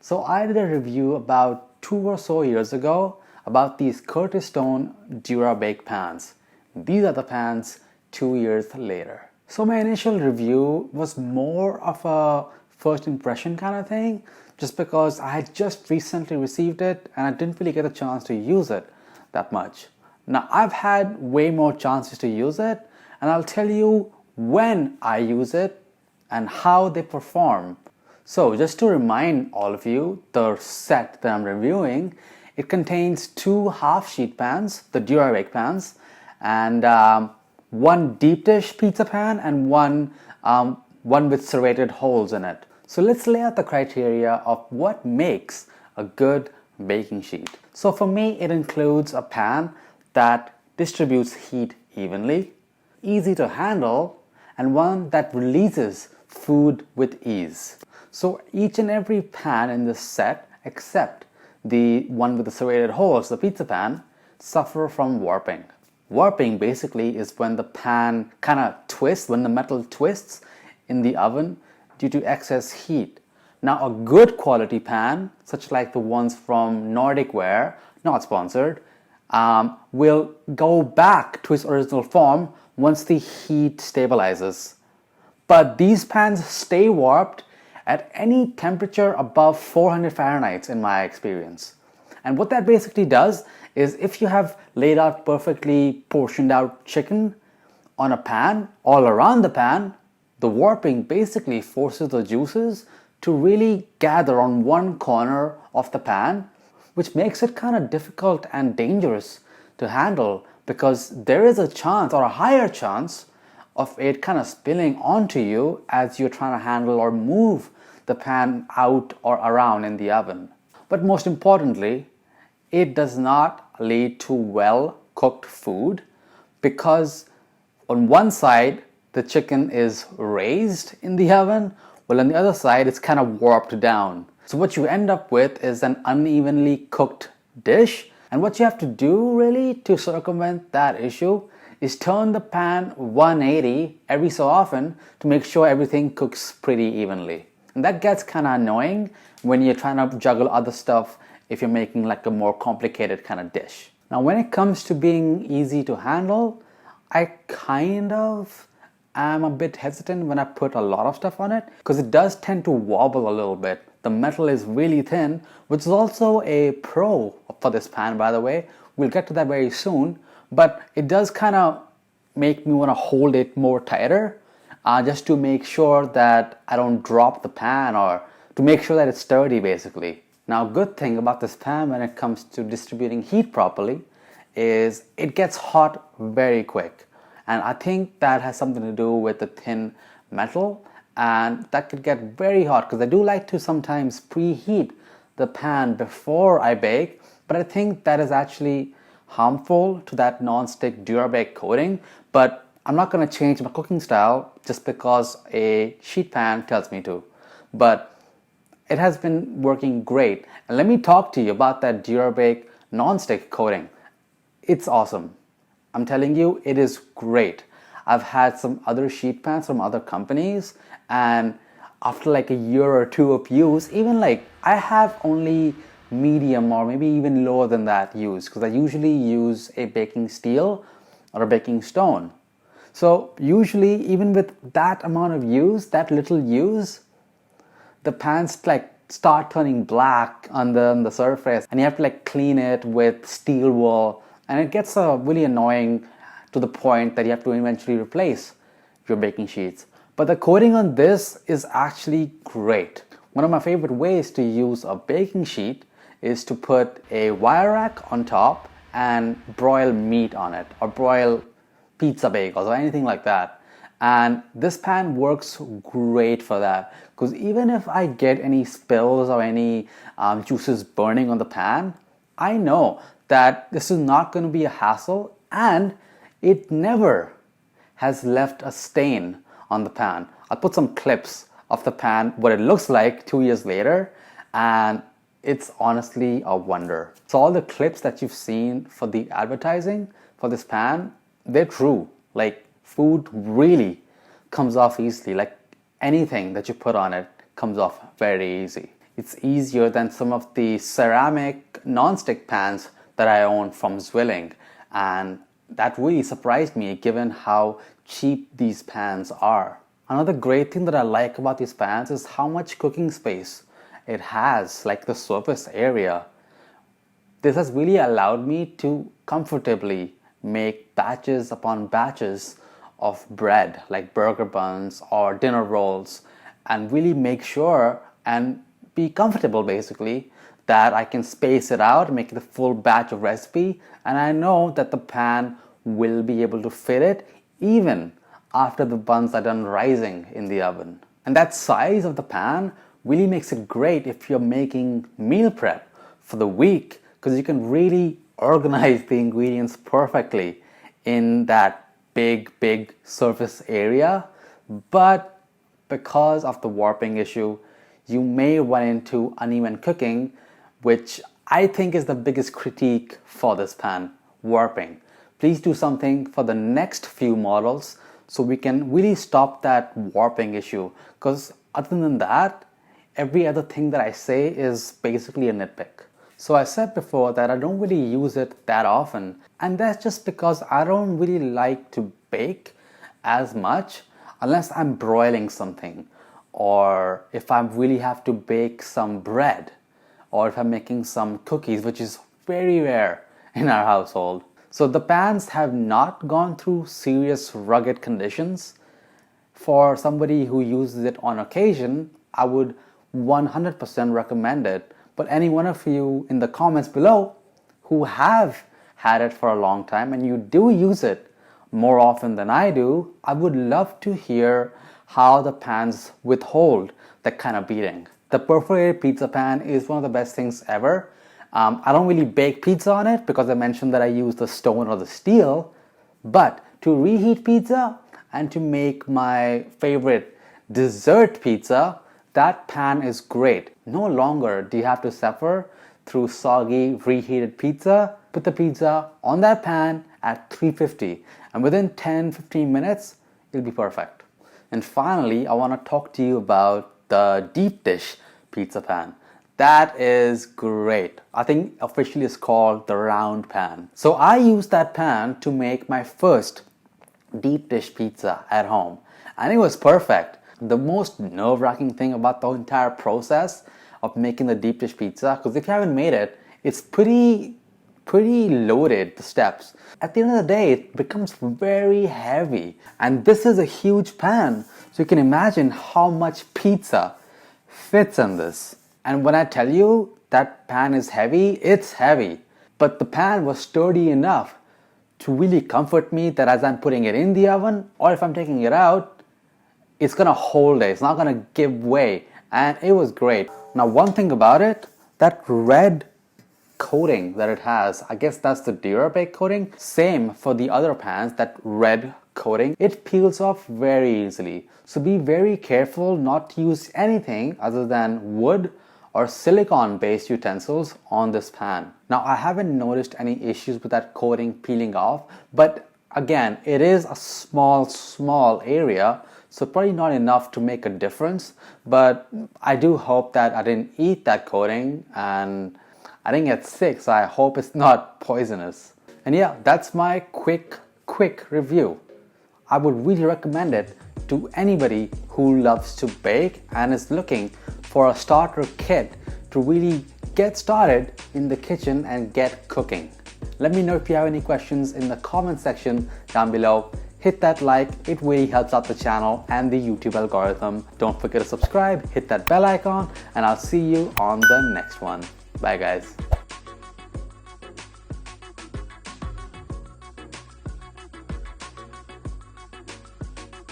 So I did a review about 2 or so years ago about these Curtis Stone Dura-Bake Pans. These are the pans 2 years later. So my initial review was more of a first impression kind of thing, just because I had just recently received it and I didn't really get a chance to use it that much. Now I've had way more chances to use it, and I'll tell you when I use it and how they perform. So just to remind all of you, the set that I'm reviewing, it contains 2 half-sheet pans, the Dura-Bake pans, and one deep dish pizza pan and one with serrated holes in it. So let's lay out the criteria of what makes a good baking sheet. So for me, it includes a pan that distributes heat evenly, easy to handle, and one that releases food with ease. So each and every pan in this set, except the one with the serrated holes, the pizza pan, suffer from warping. Warping basically is when the pan kind of twists, when the metal twists in the oven due to excess heat. Now a good quality pan, such like the ones from Nordic Ware, not sponsored, will go back to its original form once the heat stabilizes. But these pans stay warped at any temperature above 400 Fahrenheit in my experience. And what that basically does is, if you have laid out perfectly portioned out chicken on a pan, all around the pan, the warping basically forces the juices to really gather on one corner of the pan, which makes it kind of difficult and dangerous to handle, because there is a chance, or a higher chance, of it kind of spilling onto you as you're trying to handle or move the pan out or around in the oven. But most importantly, it does not lead to well cooked food, because on one side the chicken is raised in the oven, while on the other side it's kind of warped down. So what you end up with is an unevenly cooked dish, and what you have to do really to circumvent that issue is turn the pan 180 every so often to make sure everything cooks pretty evenly. And that gets kind of annoying when you're trying to juggle other stuff if you're making like a more complicated kind of dish. Now when it comes to being easy to handle, I kind of am a bit hesitant when I put a lot of stuff on it, because it does tend to wobble a little bit. The metal is really thin, which is also a pro for this pan, by the way. We'll get to that very soon, but it does kind of make me want to hold it more tighter, just to make sure that I don't drop the pan, or to make sure that it's sturdy basically. Now, good thing about this pan when it comes to distributing heat properly is it gets hot very quick. And I think that has something to do with the thin metal, and that could get very hot, because I do like to sometimes preheat the pan before I bake, but I think that is actually harmful to that non-stick Dura-Bake coating. But I'm not going to change my cooking style just because a sheet pan tells me to. But it has been working great. And let me talk to you about that Dura-Bake non-stick coating. It's awesome. I'm telling you, it is great. I've had some other sheet pans from other companies, and after like a year or two of use, even like I have only medium or maybe even lower than that used, because I usually use a baking steel or a baking stone. So usually, even with that amount of use, that little use, the pans like start turning black on the surface, and you have to like clean it with steel wool, and it gets really annoying to the point that you have to eventually replace your baking sheets. But the coating on this is actually great. One of my favorite ways to use a baking sheet is to put a wire rack on top and broil meat on it, or broil pizza bagels or anything like that. And this pan works great for that, because even if I get any spills or any juices burning on the pan, I know that this is not going to be a hassle, and it never has left a stain on the pan. I'll put some clips of the pan, what it looks like 2 years later, and it's honestly a wonder. So all the clips that you've seen for the advertising for this pan, they're true. Like, food really comes off easily. Like anything that you put on it comes off very easy. It's easier than some of the ceramic non-stick pans that I own from Zwilling, and that really surprised me given how cheap these pans are. Another great thing that I like about these pans is how much cooking space it has, like the surface area. This has really allowed me to comfortably make batches upon batches of bread, like burger buns or dinner rolls, and really make sure and be comfortable basically that I can space it out, make it a full batch of recipe, and I know that the pan will be able to fit it even after the buns are done rising in the oven. And that size of the pan really makes it great if you're making meal prep for the week, because you can really organize the ingredients perfectly in that big surface area. But because of the warping issue, you may run into uneven cooking, which I think is the biggest critique for this pan: warping. Please do something for the next few models so we can really stop that warping issue, because other than that, every other thing that I say is basically a nitpick. So I said before that I don't really use it that often, and that's just because I don't really like to bake as much unless I'm broiling something, or if I really have to bake some bread, or if I'm making some cookies, which is very rare in our household. So the pans have not gone through serious rugged conditions. For somebody who uses it on occasion, I would 100% recommend it. But any one of you in the comments below who have had it for a long time and you do use it more often than I do, I would love to hear how the pans withhold that kind of beating. The perforated pizza pan is one of the best things ever. I don't really bake pizza on it because I mentioned that I use the stone or the steel, but to reheat pizza and to make my favorite dessert pizza, that pan is great. No longer do you have to suffer through soggy reheated pizza. Put the pizza on that pan at 350 and within 10-15 minutes it'll be perfect. And finally, I want to talk to you about the deep dish pizza pan. That is great. I think officially it's called the round pan. So I used that pan to make my first deep dish pizza at home, and it was perfect. The most nerve-wracking thing about the entire process of making the deep dish pizza, because if you haven't made it, it's pretty loaded, the steps. At the end of the day, it becomes very heavy, and this is a huge pan, so you can imagine how much pizza fits in this. And when I tell you that pan is heavy, it's heavy. But the pan was sturdy enough to really comfort me that as I'm putting it in the oven or if I'm taking it out, it's gonna hold it, it's not gonna give way. And it was great. Now one thing about it, that red coating that it has, I guess that's the Dura-Bake coating. Same for the other pans, that red coating. It peels off very easily. So be very careful not to use anything other than wood or silicone based utensils on this pan. Now I haven't noticed any issues with that coating peeling off, but again, it is a small area, so probably not enough to make a difference. But I do hope that I didn't eat that coating and I didn't get sick, so I hope it's not poisonous. And yeah, that's my quick review. I would really recommend it to anybody who loves to bake and is looking for a starter kit to really get started in the kitchen and get cooking. Let me know if you have any questions in the comment section down below. Hit that like, it really helps out the channel and the YouTube algorithm. Don't forget to subscribe, hit that bell icon, and I'll see you on the next one. Bye guys.